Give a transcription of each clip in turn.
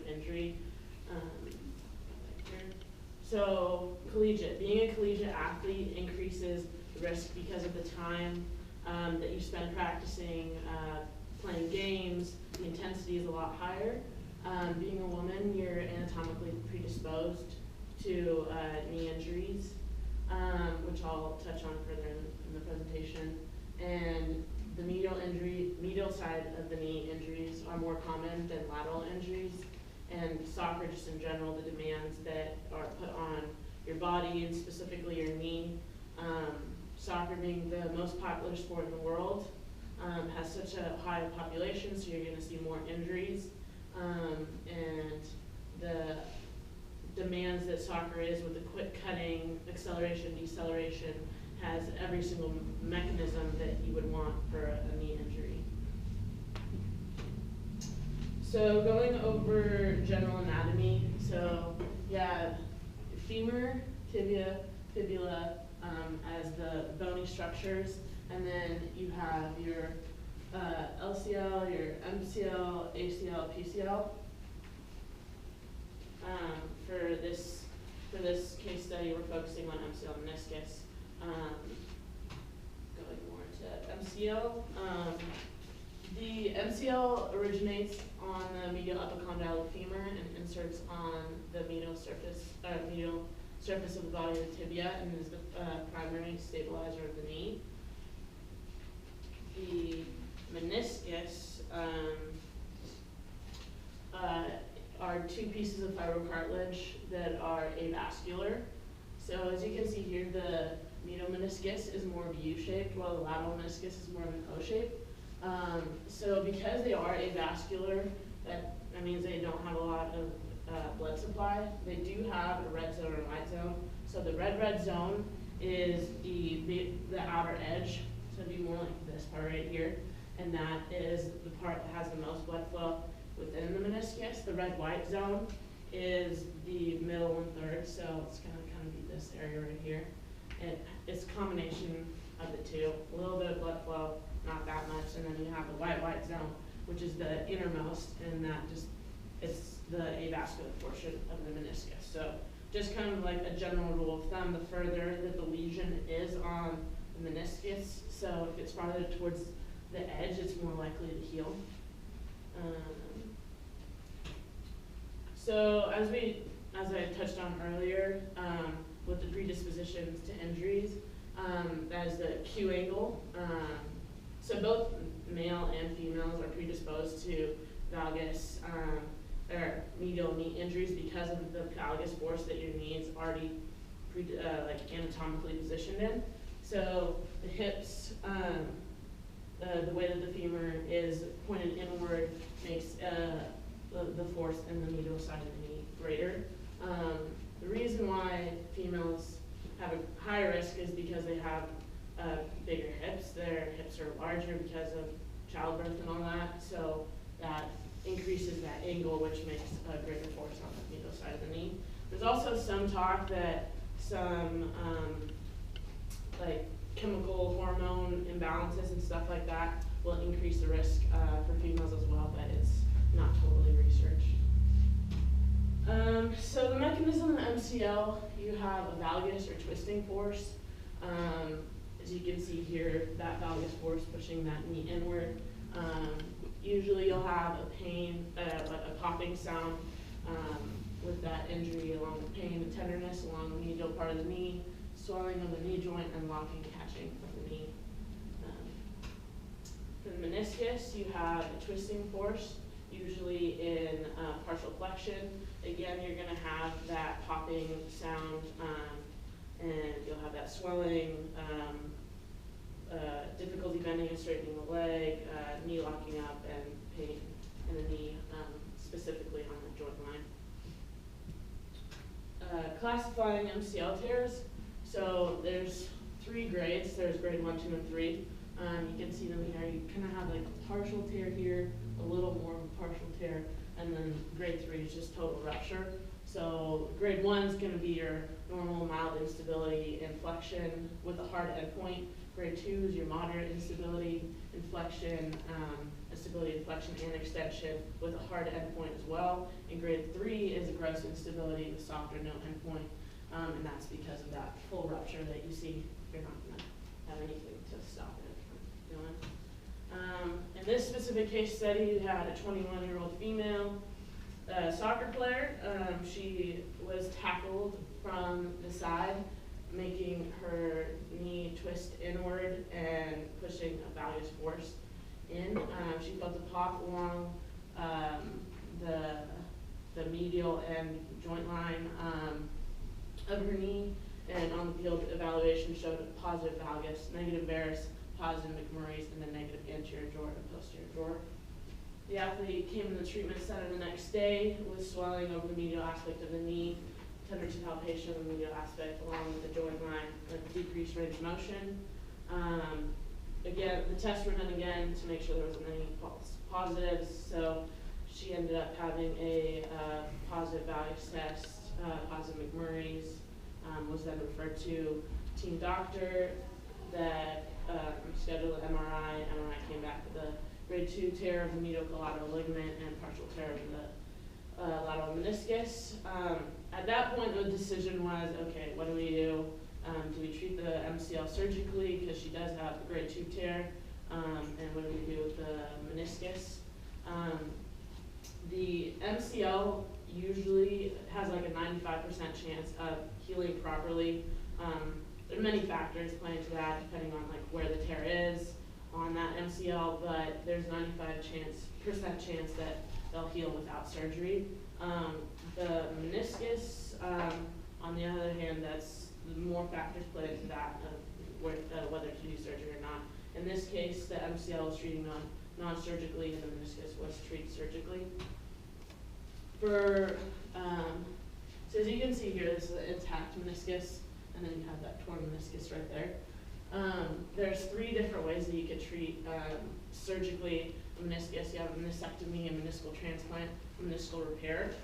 injury. So collegiate, being a collegiate athlete increases the risk because of the time that you spend practicing, playing games. The intensity is a lot higher. Being a woman, you're anatomically predisposed to knee injuries, which I'll touch on further in the presentation. And the medial side of the knee injuries are more common than lateral injuries. And soccer, just in general, the demands that are put on your body and specifically your knee. Soccer being the most popular sport in the world, has such a high population, so you're going to see more injuries. And the demands that soccer is with the quick cutting, acceleration, deceleration, has every single mechanism that you would want for a knee injury. So going over general anatomy, so yeah, femur, tibia, fibula as the bony structures, and then you have your LCL, your MCL, ACL, PCL. For this case study, we're focusing on MCL meniscus. Going more to MCL. The MCL originates on the medial epicondyle femur and inserts on the medial surface of the body of the tibia and is the primary stabilizer of the knee. The meniscus are two pieces of fibrocartilage that are avascular. So as you can see here, the medial meniscus is more of a U-shaped, while the lateral meniscus is more of an O-shape. So because they are avascular, that means they don't have a lot of blood supply. They do have a red zone and a white zone. So the red zone is the outer edge, so it'd be more like this part right here, and that is the part that has the most blood flow within the meniscus. The red-white zone is the middle 1/3, so it's gonna kind of be this area right here. And it's a combination of the two, a little bit of blood flow, not that much, and then you have the white zone, which is the innermost, and that it's the avascular portion of the meniscus. So just kind of like a general rule of thumb, the further that the lesion is on the meniscus, so if it's farther towards the edge, it's more likely to heal. So as I touched on earlier, with the predispositions to injuries, that is the Q angle. So both male and females are predisposed to valgus or medial knee injuries because of the valgus force that your knee is already like anatomically positioned in. So the hips, the way that the femur is pointed inward makes the force in the medial side of the knee greater. The reason why females have a higher risk is because they have bigger hips. Their hips are larger because of childbirth and all that, so that increases that angle, which makes a greater force on the medial side of the knee. There's also some talk that some like chemical hormone imbalances and stuff like that will increase the risk for females as well, but it's not totally researched. So the mechanism of MCL, you have a valgus or twisting force. As you can see here, that valgus force pushing that knee inward. Usually you'll have a pain, like a popping sound with that injury, along with pain and tenderness along the medial part of the knee, swelling of the knee joint, and locking, catching of the knee. For the meniscus, you have a twisting force, usually in partial flexion. Again, you're going to have that popping sound, and you'll have that swelling, difficulty bending and straightening the leg, knee locking up, and pain in the knee, specifically on the joint line. Classifying MCL tears. So there's 3 grades. There's grade 1, 2, and 3. You can see them here. You kind of have like a partial tear here, a little more of a partial tear, and then grade 3 is just total rupture. So grade 1 is going to be your normal mild instability and flexion with a hard endpoint. Grade 2 is your moderate instability, inflection, a stability and flexion and extension with a hard endpoint as well. And grade 3 is a gross instability with soft or no endpoint, and that's because of that full rupture that you see. You're not going to have anything to stop it from doing. In this specific case study, we had a 21-year-old female soccer player. She was tackled from the side, making her knee twist inward and pushing a valgus force in. She felt a pop along the medial and joint line of her knee, and on the field evaluation showed a positive valgus, negative varus, positive McMurray's, and then negative anterior drawer and posterior drawer. The athlete came to the treatment center the next day with swelling over the medial aspect of the knee, tender to palpation of the medial aspect along with the joint line, a decreased range of motion. Again, the tests were done again to make sure there wasn't any false positives, so she ended up having a positive valgus test, positive McMurray's, was then referred to team doctor that scheduled an MRI. MRI came back with a grade 2 tear of the medial collateral ligament and partial tear of the lateral meniscus. At that point, the decision was, okay, what do we do? Do we treat the MCL surgically because she does have a grade 2 tear? And what do we do with the meniscus? The MCL usually has like a 95% chance of healing properly. There are many factors playing into that, depending on like where the tear is on that MCL, but there's 95% chance that they'll heal without surgery. The meniscus, on the other hand, that's more factors play into that of whether to do surgery or not. In this case, the MCL was treated non-surgically, and the meniscus was treated surgically. So as you can see here, this is an intact meniscus, and then you have that torn meniscus right there. There's 3 different ways that you could treat surgically a meniscus. You have a meniscectomy, a meniscal transplant, a meniscal repair.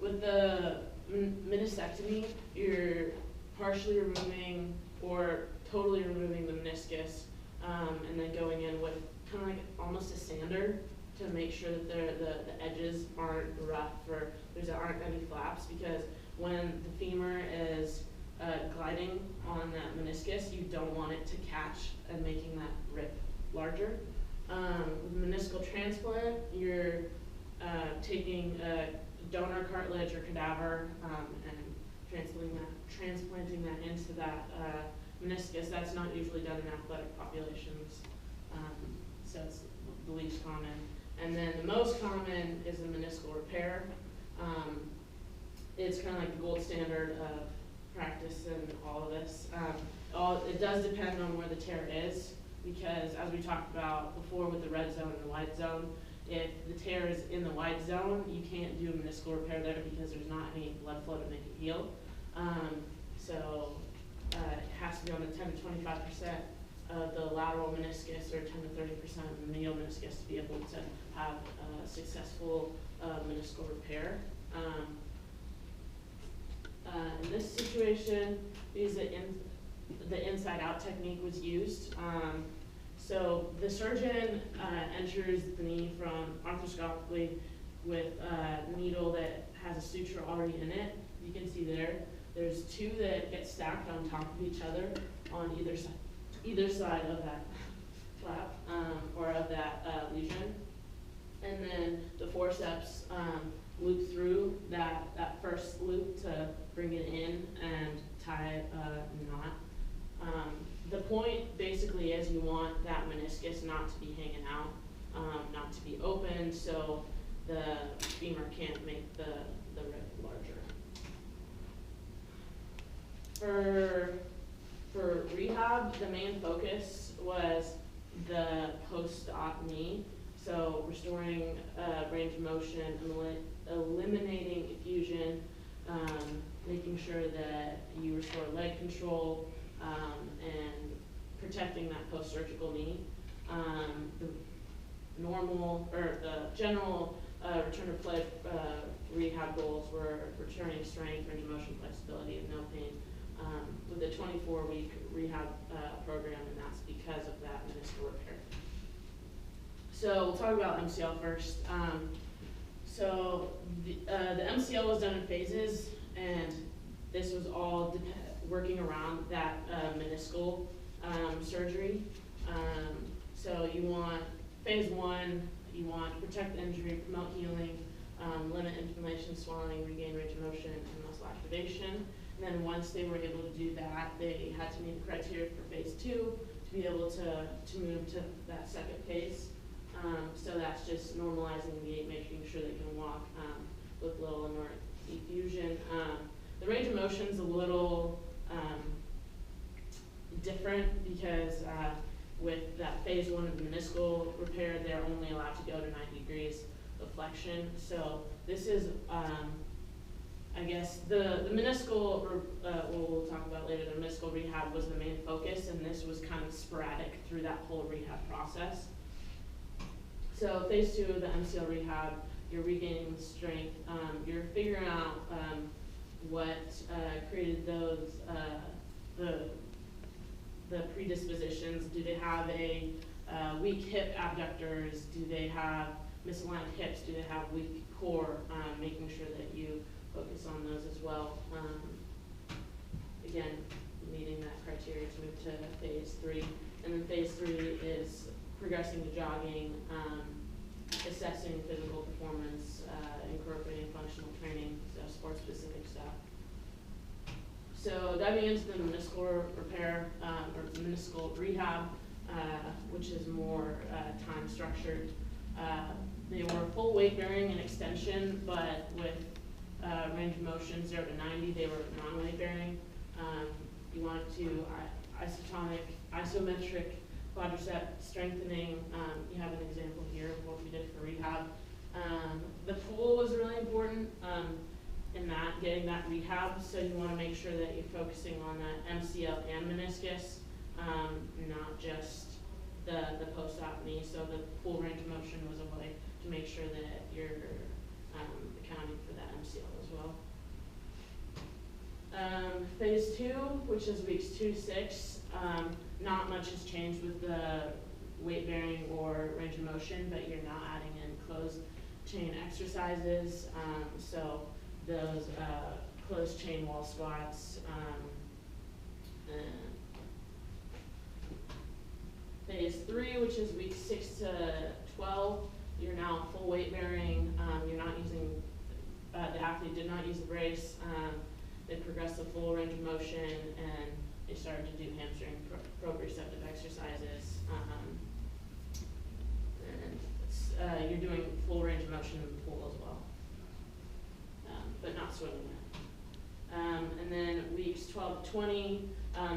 With the meniscectomy, you're partially removing or totally removing the meniscus, and then going in with kind of like almost a sander to make sure that the edges aren't rough or there aren't any flaps, because when the femur is gliding on that meniscus, you don't want it to catch and making that rip larger. With meniscal transplant, you're taking a donor cartilage or cadaver and transplanting that into that meniscus. That's not usually done in athletic populations, so it's the least common. And then the most common is the meniscal repair. It's kind of like the gold standard of practice and all of this. It does depend on where the tear is, because as we talked about before with the red zone and the white zone, if the tear is in the white zone, you can't do a meniscal repair there because there's not any blood flow to make it heal. So it has to be on the 10 to 25% of the lateral meniscus or 10 to 30% of the medial meniscus to be able to have a successful meniscal repair. In this situation, the inside-out technique was used. So the surgeon enters the knee from arthroscopically with a needle that has a suture already in it. You can see there's 2 that get stacked on top of each other on either side of that flap or of that lesion. And then the forceps loop through that first loop to bring it in and tie a knot. The point basically is you want that meniscus not to be hanging out, not to be open, so the femur can't make the rib larger. For rehab, the main focus was the post-op knee, so restoring range of motion, eliminating effusion, making sure that you restore leg control, and protecting that post-surgical knee. The general return to play rehab goals were returning strength, range of motion, flexibility, and no pain. With a 24-week rehab program, and that's because of that meniscal repair. So we'll talk about MCL first. So the MCL was done in phases, and this was all working around that meniscal surgery. So you want phase 1, you want to protect the injury, promote healing, limit inflammation, swelling, regain range of motion, and muscle activation. And then once they were able to do that, they had to meet the criteria for phase 2 to be able to move to that second phase. So that's just normalizing the gait, making sure they can walk with little or no effusion. The range of motion is a little different because with that phase 1 of the meniscal repair, they're only allowed to go to 90 degrees of flexion. So this is, I guess, the meniscal, we'll talk about later, the meniscal rehab was the main focus, and this was kind of sporadic through that whole rehab process. So phase 2 of the MCL rehab, you're regaining strength, you're figuring out what created those, the predispositions. Do they have a weak hip abductors? Do they have misaligned hips? Do they have weak core? Making sure that you focus on those as well. Again, meeting that criteria to move to phase 3. And then phase 3 is progressing to jogging, assessing physical performance, incorporating functional training, so sport-specific stuff. So diving into the meniscal repair, or meniscal rehab, which is more time structured. They were full weight bearing and extension, but with range of motion 0 to 90, they were non-weight bearing. You wanted to isometric quadricep strengthening. You have an example here of what we did for rehab. The pull was really important in that, getting that rehab, so you want to make sure that you're focusing on that MCL and meniscus, not just the post-op knee. So the full range of motion was a way to make sure that you're accounting for that MCL as well. Phase 2, which is weeks 2 to 6, not much has changed with the weight bearing or range of motion, but you're now adding in closed chain exercises. So those closed chain wall squats. Phase 3, which is weeks 6 to 12, you're now full weight bearing. You're not using, the athlete did not use the brace. They progressed the full range of motion, and they started to do hamstring proprioceptive exercises. And you're doing full range of motion in the pool as well, but not swimming yet. And then weeks 12 to 20,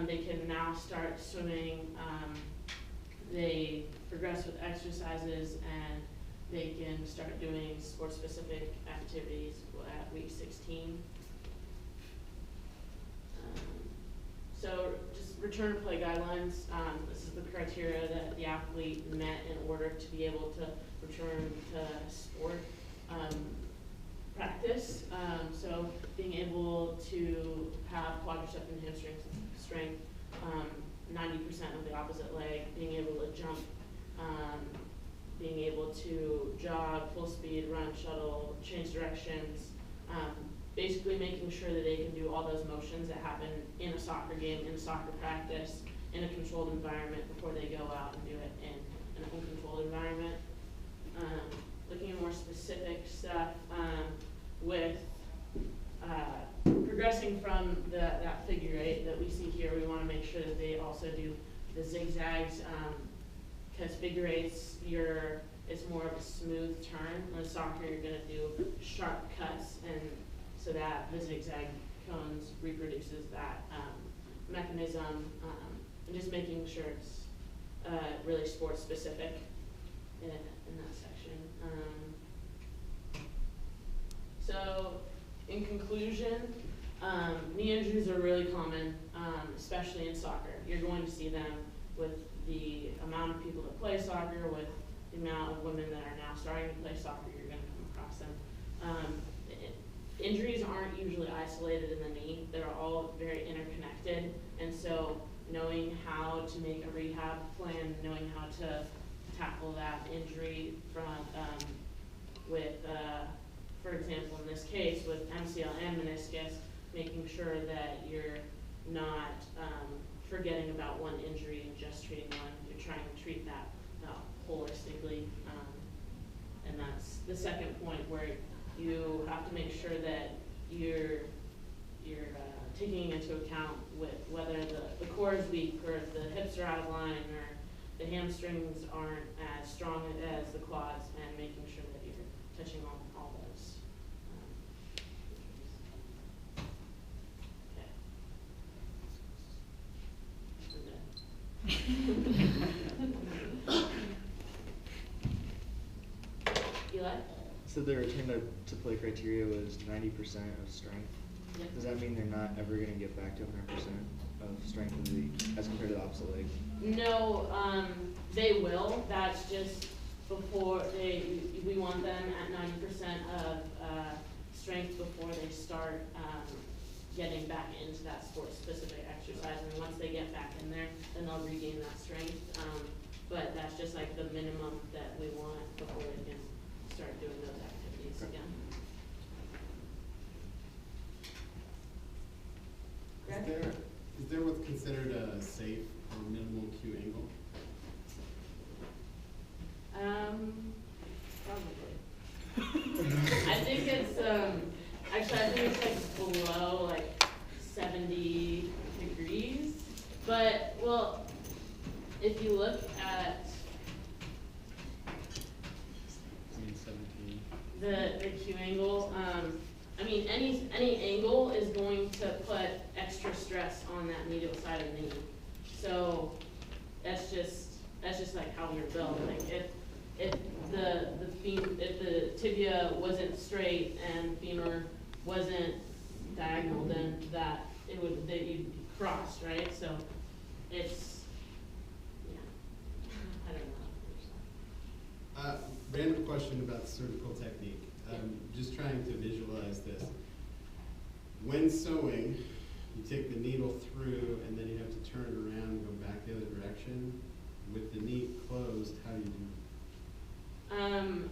they can now start swimming. They progress with exercises, and they can start doing sport-specific activities at week 16. So just return to play guidelines. This is the criteria that the athlete met in order to be able to return to sport practice. So being able to have quadricep and hamstring strength, 90% of the opposite leg, being able to jump, being able to jog, full speed, run, shuttle, change directions, basically making sure that they can do all those motions that happen in a soccer game, in a soccer practice, in a controlled environment before they go out and do it in an uncontrolled environment. Looking at more specific stuff with progressing from that figure 8 that we see here, we want to make sure that they also do the zigzags, because figure 8s, it's more of a smooth turn. In soccer, you're going to do sharp cuts, and so that the zigzag cones reproduces that mechanism, and just making sure it's really sport specific in that section. So in conclusion, knee injuries are really common, especially in soccer. You're going to see them with the amount of people that play soccer, with the amount of women that are now starting to play soccer. You're going to come across them. Injuries aren't usually isolated in the knee. They're all very interconnected, and so knowing how to make a rehab plan, knowing how to tackle that injury from, with, for example, in this case, with MCL and meniscus, making sure that you're not, forgetting about one injury and just treating one. You're trying to treat that, holistically. And that's the second point, where you have to make sure that you're taking into account with whether the core is weak, or if the hips are out of line, or the hamstrings aren't as strong as the quads, and making sure that you're touching on all those. Okay. Eli? So the return to play criteria was 90% of strength. Yep. Does that mean they're not ever going to get back to 100% of strength of as compared to the opposite leg? No, they will. That's just before we want them at 90% of strength before they start getting back into that sport-specific exercise. And once they get back in there, then they'll regain that strength. But that's just like the minimum that we want before they can start doing those activities again. Is there what's considered a safe or minimal Q angle? Probably. I think it's actually I think it's like below like 70 degrees. But well, if you look at 17. the Q angle, I mean any angle is going to put extra stress on that medial side of the knee. So that's just like how we're built. Like if the tibia wasn't straight and femur wasn't diagonal, then you'd be crossed, right? So it's I don't know. Random question about surgical technique. Just trying to visualize this. When sewing, you take the needle through and then you have to turn it around and go back the other direction. With the knee closed, how do you do it?